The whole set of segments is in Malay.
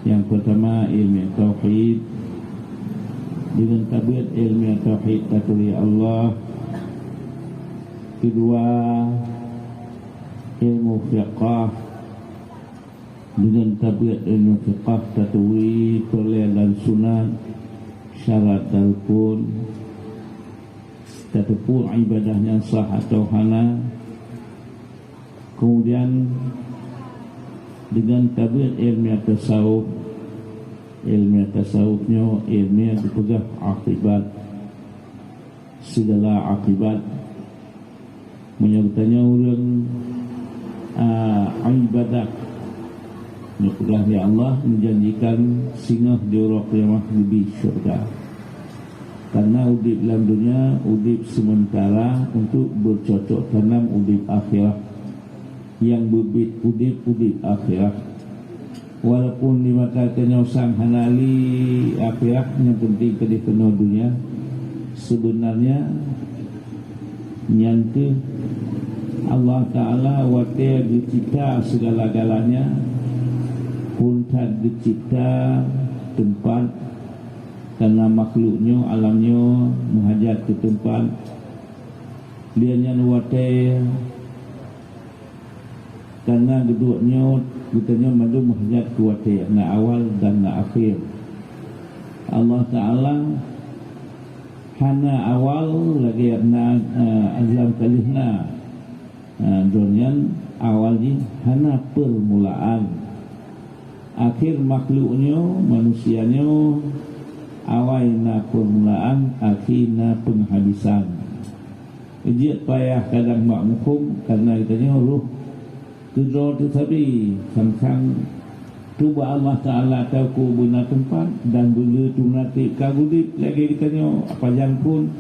Yang pertama ilmu tauhid, dengan tabiat ilmu tauhid taturi Allah. Kedua ilmu fiqh, dengan tabiat ilmu fiqh taturi toleh dan sunat syarat dan rukun tatupur ibadahnya sah atau hana. Kemudian dengan tabiat ilmu tasawuf, ilmu tasawufnya ilmu yang dipegang akibat, segala akibat menyertanya orang ibadat dipegang ya Allah menjanjikan singgah di orang qiyamah di syurga. Karena udip dalam dunia udip sementara untuk bercocok tanam udip akhirat, yang bibit udip akhirat. Walaupun di mata kenyosang hanali akhirat, yang penting kedih kena dunia, sebenarnya nyante Allah Ta'ala watir dicipta segala-galanya pun tak dicipta tempat, karena makhluknya alamnya menghajat ke tempat dia yang watir. Karena keduanya kitanya madu menghajat kuatir na awal dan na akhir. Allah Ta'ala hana awal lagi na azlam kalihna dunian awal ni hana permulaan, akhir makhluknya manusianya awal na permulaan, akhir na penghabisan. Ijat payah kadang makmukum karena kitanya ruh kedua tetapi sang cuba Allah Ta'ala tahu ku benar tempat dan bila tu nanti kagudip lagi kitanya apa yang pun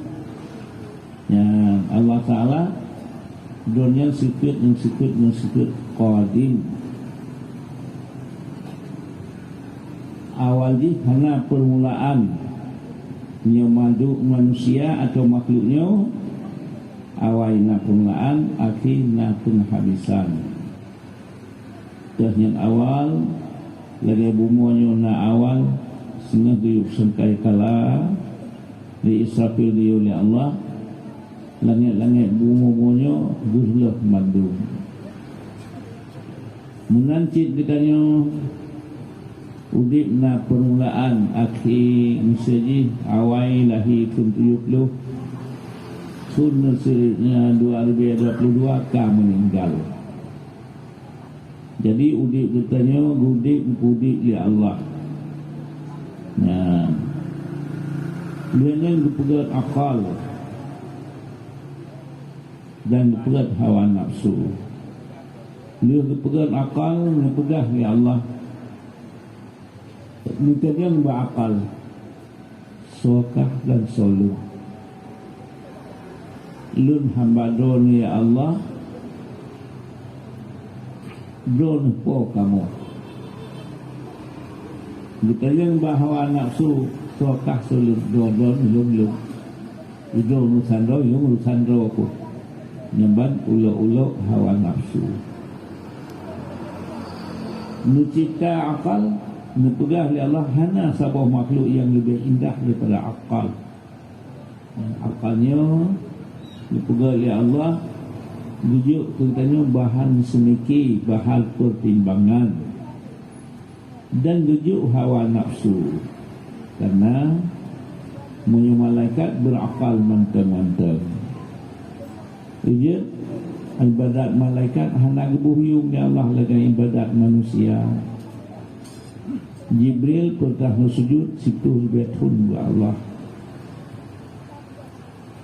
ya Allah Ta'ala dunia sikit qadim. Awal di hana permulaan nyamadu manusia atau makhluknya, awal na permulaan, akhir na penghabisan. Yang awal lagi bumuannya na awal sehingga diuk sangkai kala di Israfil di oleh Allah langit-langit bumuannya burlah madu menancit ditanya udip na permulaan akhir misalnya awal lahir 70 sunna sirnya 2022 ka meninggal. Jadi udip katanya udip li Allah. Nah, dia yang dipegat akal dan dipegat hawa nafsu. Dia dipegat akal, dipegat li Allah. Minta dia berakal, sokah dan solu. Lun hamba don ya Allah. Don po kamu. Kita yang bahawa nafsu sokah sulit don lum urusan aku nyamban ulo hawa nafsu. Mencipta akal, mempegah oleh Allah hana sebuah makhluk yang lebih indah daripada akal. Akalnya mempegah oleh Allah. Bujuk katanya bahan semiki, bahan pertimbangan dan bujuk hawa nafsu. Karena malaikat berakal manteng-manteng. Bujuk ibadat malaikat hana gebuhyung ya Allah lagi ibadat manusia. Jibril pertama sujud situ betun ya Allah.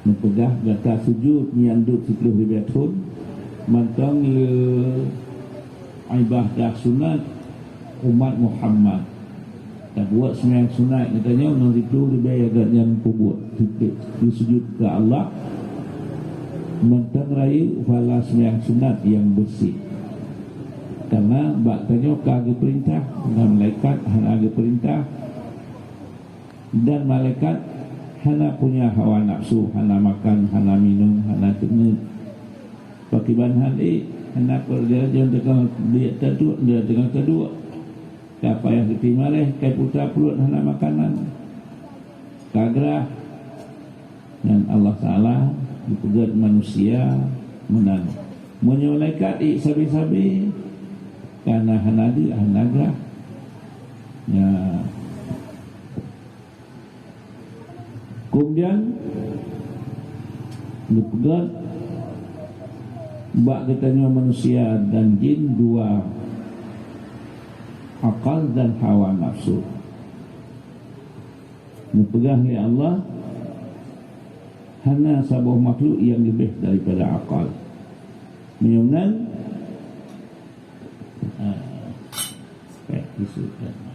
Mempegah gata sujud nyanduk 10 tahun mantang le ibadah sunat umat Muhammad. Tak buat sembahyang sunat katanya orang itu lebih agak yang buat di sujud ke Allah. Mantang raya fala sembahyang sunat yang bersih. Karena baktanya kagak perintah dengan malaikat hanya ada perintah dan malaikat hana punya hawa nafsu, hana makan, hana minum, hana tengah pakai bahan hana kerja dia dengan dia terdua apa yang ditimareh kai putra perut hana makanan kagrah dan Allah Ta'ala dipegat manusia menang menyolaikat sabi-sabi karena hanadi hanagrah ya. Kemudian dipegat bak katanya manusia dan jin dua akal dan hawa nafsu dipegang oleh Allah hanya sebuah makhluk yang lebih daripada akal menyunan disebutkan